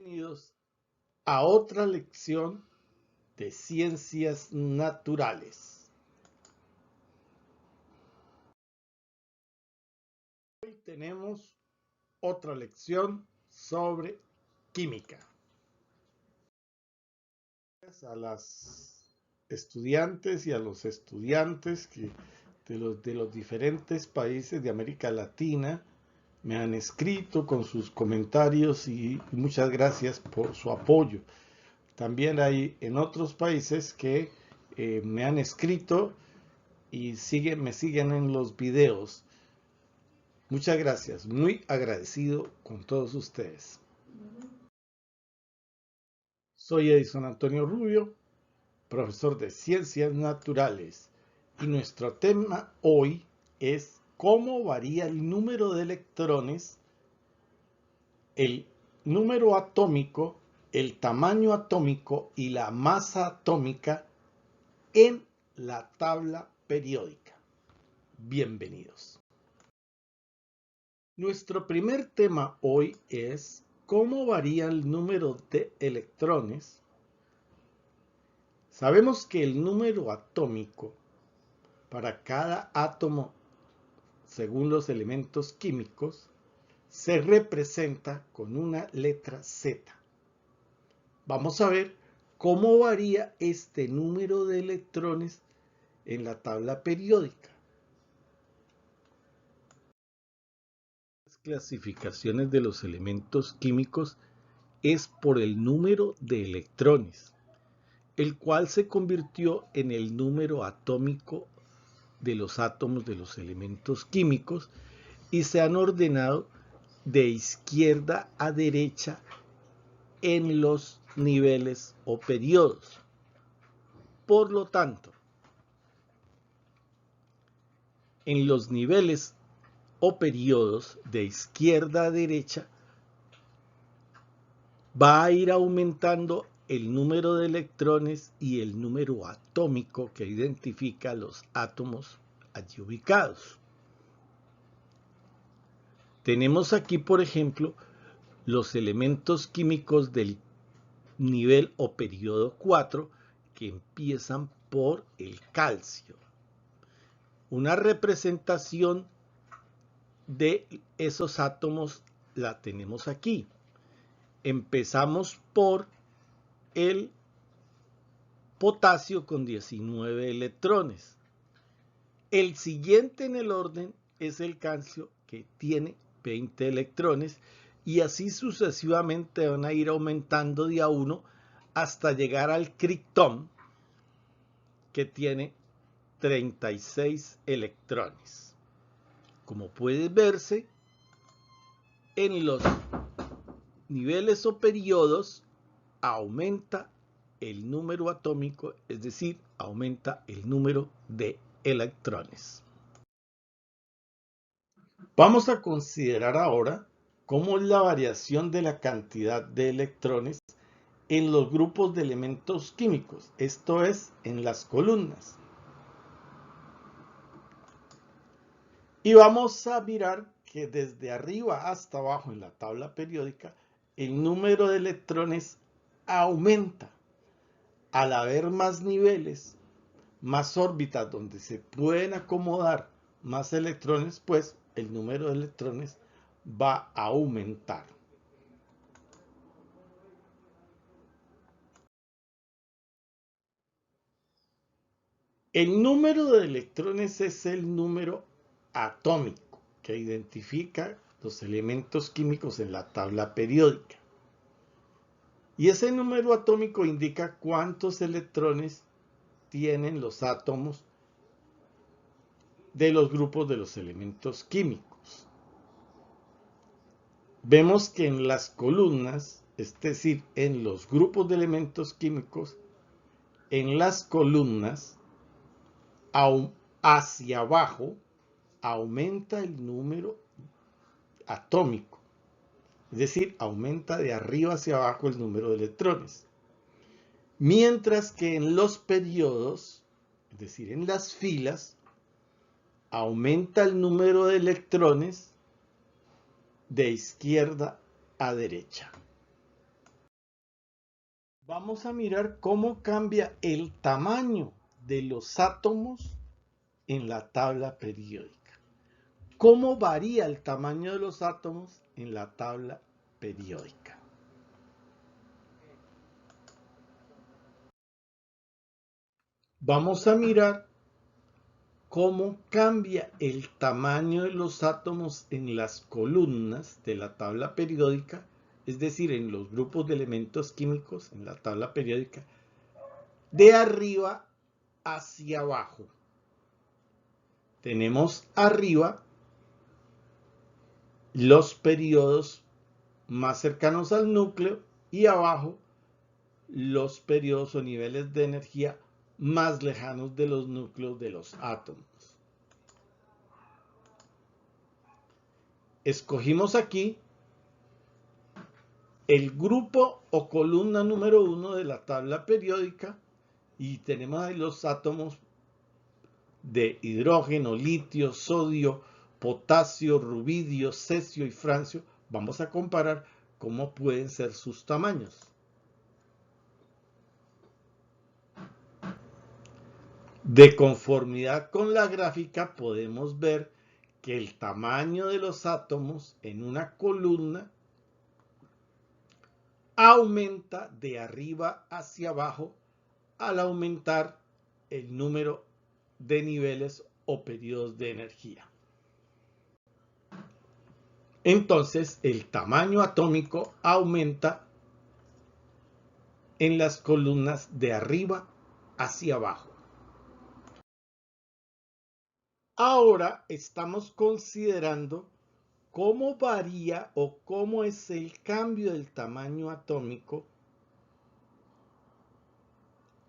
Bienvenidos a otra lección de ciencias naturales. Hoy tenemos otra lección sobre química. A las estudiantes y a los estudiantes de los diferentes países de América Latina me han escrito con sus comentarios y muchas gracias por su apoyo. También hay en otros países que me han escrito y me siguen en los videos. Muchas gracias, muy agradecido con todos ustedes. Soy Edison Antonio Rubio, profesor de Ciencias Naturales, y nuestro tema hoy es cómo varía el número de electrones, el número atómico, el tamaño atómico y la masa atómica en la tabla periódica. Bienvenidos. Nuestro primer tema hoy es cómo varía el número de electrones. Sabemos que el número atómico para cada átomo, según los elementos químicos, se representa con una letra Z. Vamos a ver cómo varía este número de electrones en la tabla periódica. Las clasificaciones de los elementos químicos es por el número de electrones, el cual se convirtió en el número atómico de los átomos de los elementos químicos y se han ordenado de izquierda a derecha en los niveles o periodos. Por lo tanto, en los niveles o periodos de izquierda a derecha va a ir aumentando el número de electrones y el número atómico que identifica los átomos allí ubicados. Tenemos aquí, por ejemplo, los elementos químicos del nivel o periodo 4 que empiezan por el calcio. Una representación de esos átomos la tenemos aquí. Empezamos por el potasio con 19 electrones. El siguiente en el orden es el calcio, que tiene 20 electrones, y así sucesivamente van a ir aumentando de a uno hasta llegar al criptón, que tiene 36 electrones. Como puede verse, en los niveles o periodos aumenta el número atómico, es decir, aumenta el número de electrones. Vamos a considerar ahora cómo es la variación de la cantidad de electrones en los grupos de elementos químicos, esto es, en las columnas. Y vamos a mirar que desde arriba hasta abajo en la tabla periódica, el número de electrones aumenta. Al haber más niveles, más órbitas donde se pueden acomodar más electrones, pues el número de electrones va a aumentar. El número de electrones es el número atómico que identifica los elementos químicos en la tabla periódica. Y ese número atómico indica cuántos electrones tienen los átomos de los grupos de los elementos químicos. Vemos que en las columnas, es decir, en los grupos de elementos químicos, en las columnas, hacia abajo, aumenta el número atómico. Es decir, aumenta de arriba hacia abajo el número de electrones. Mientras que en los periodos, es decir, en las filas, aumenta el número de electrones de izquierda a derecha. Vamos a mirar cómo cambia el tamaño de los átomos en la tabla periódica. ¿Cómo varía el tamaño de los átomos en la tabla periódica? Vamos a mirar cómo cambia el tamaño de los átomos en las columnas de la tabla periódica, es decir, en los grupos de elementos químicos en la tabla periódica, de arriba hacia abajo. Tenemos arriba los periodos más cercanos al núcleo y abajo los periodos o niveles de energía más lejanos de los núcleos de los átomos. Escogimos aquí el grupo o columna número 1 de la tabla periódica y tenemos ahí los átomos de hidrógeno, litio, sodio, potasio, rubidio, cesio y francio. Vamos a comparar cómo pueden ser sus tamaños. De conformidad con la gráfica podemos ver que el tamaño de los átomos en una columna aumenta de arriba hacia abajo al aumentar el número de niveles o periodos de energía. Entonces, el tamaño atómico aumenta en las columnas de arriba hacia abajo. Ahora estamos considerando cómo varía o cómo es el cambio del tamaño atómico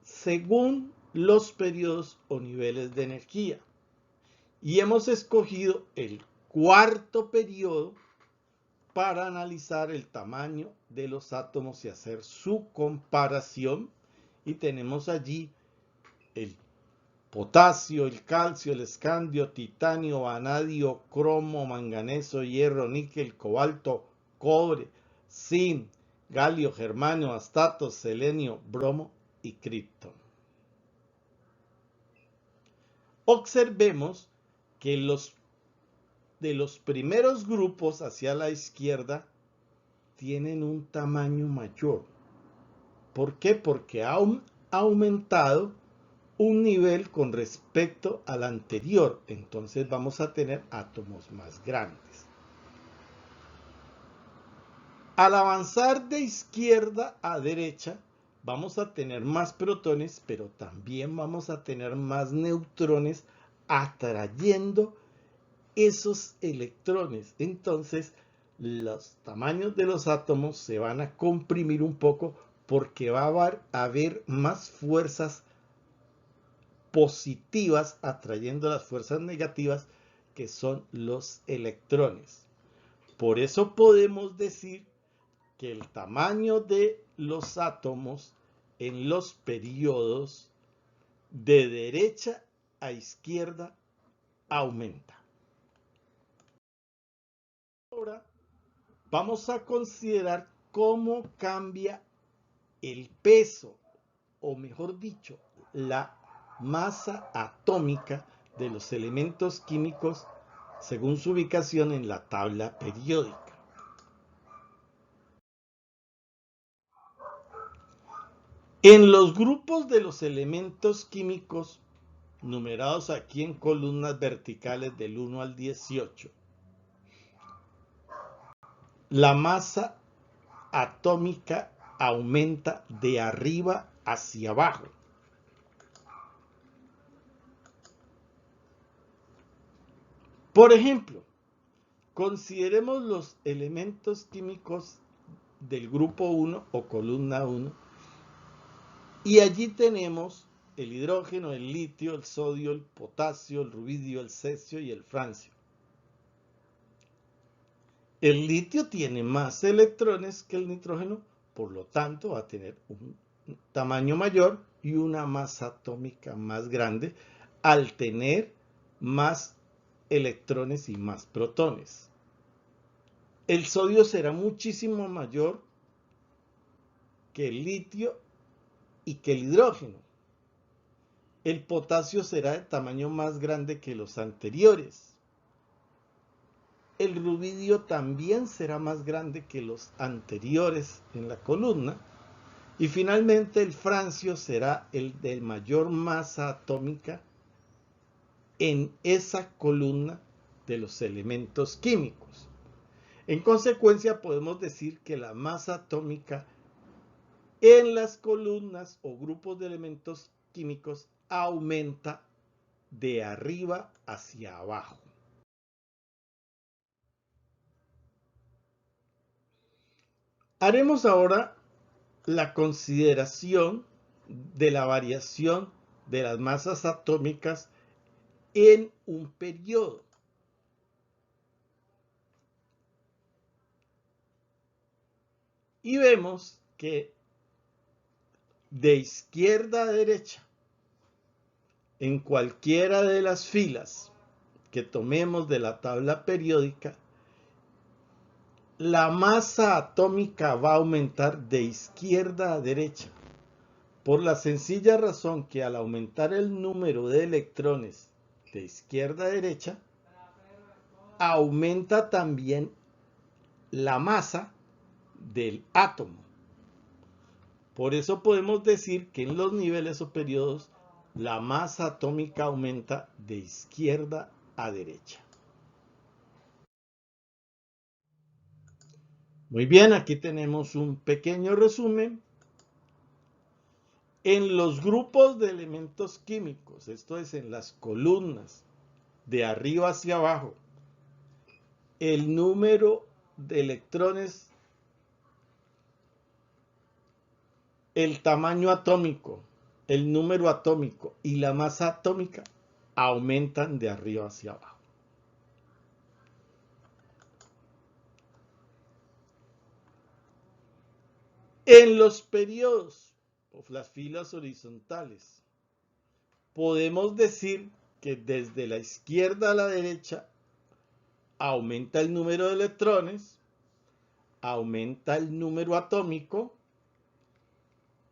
según los periodos o niveles de energía. Y hemos escogido el cuarto periodo para analizar el tamaño de los átomos y hacer su comparación. Y tenemos allí el potasio, el calcio, el escandio, titanio, vanadio, cromo, manganeso, hierro, níquel, cobalto, cobre, zinc, galio, germanio, astato, selenio, bromo y cripto. Observemos que de los primeros grupos hacia la izquierda tienen un tamaño mayor. ¿Por qué? Porque ha aumentado un nivel con respecto al anterior. Entonces vamos a tener átomos más grandes. Al avanzar de izquierda a derecha, vamos a tener más protones, pero también vamos a tener más neutrones atrayendo esos electrones. Entonces, los tamaños de los átomos se van a comprimir un poco porque va a haber más fuerzas positivas atrayendo las fuerzas negativas que son los electrones. Por eso podemos decir que el tamaño de los átomos en los periodos de derecha a izquierda aumenta. Ahora vamos a considerar cómo cambia el peso, o mejor dicho, la masa atómica de los elementos químicos según su ubicación en la tabla periódica. En los grupos de los elementos químicos numerados aquí en columnas verticales del 1 al 18, la masa atómica aumenta de arriba hacia abajo. Por ejemplo, consideremos los elementos químicos del grupo 1 o columna 1 y allí tenemos el hidrógeno, el litio, el sodio, el potasio, el rubidio, el cesio y el francio. El litio tiene más electrones que el nitrógeno, por lo tanto va a tener un tamaño mayor y una masa atómica más grande al tener más electrones y más protones. El sodio será muchísimo mayor que el litio y que el hidrógeno. El potasio será de tamaño más grande que los anteriores. El rubidio también será más grande que los anteriores en la columna. Y finalmente el francio será el de mayor masa atómica en esa columna de los elementos químicos. En consecuencia, podemos decir que la masa atómica en las columnas o grupos de elementos químicos aumenta de arriba hacia abajo. Haremos ahora la consideración de la variación de las masas atómicas en un periodo. Y vemos que de izquierda a derecha, en cualquiera de las filas que tomemos de la tabla periódica, la masa atómica va a aumentar de izquierda a derecha, por la sencilla razón que al aumentar el número de electrones de izquierda a derecha, aumenta también la masa del átomo. Por eso podemos decir que en los niveles o periodos la masa atómica aumenta de izquierda a derecha. Muy bien, aquí tenemos un pequeño resumen. En los grupos de elementos químicos, esto es en las columnas de arriba hacia abajo, el número de electrones, el tamaño atómico, el número atómico y la masa atómica aumentan de arriba hacia abajo. En los periodos o las filas horizontales, podemos decir que desde la izquierda a la derecha aumenta el número de electrones, aumenta el número atómico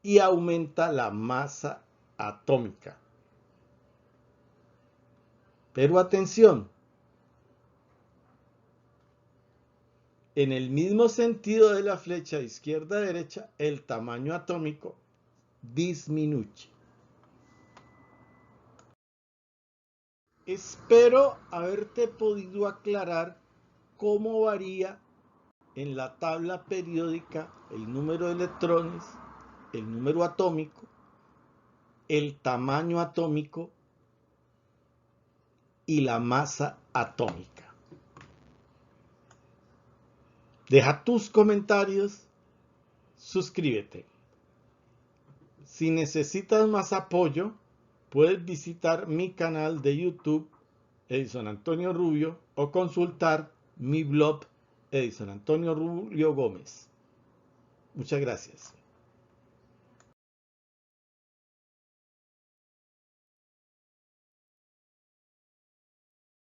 y aumenta la masa atómica. Pero atención, en el mismo sentido de la flecha izquierda a derecha, el tamaño atómico disminuye. Espero haberte podido aclarar cómo varía en la tabla periódica el número de electrones, el número atómico, el tamaño atómico y la masa atómica. Deja tus comentarios, suscríbete. Si necesitas más apoyo, puedes visitar mi canal de YouTube Edison Antonio Rubio o consultar mi blog Edison Antonio Rubio Gómez. Muchas gracias.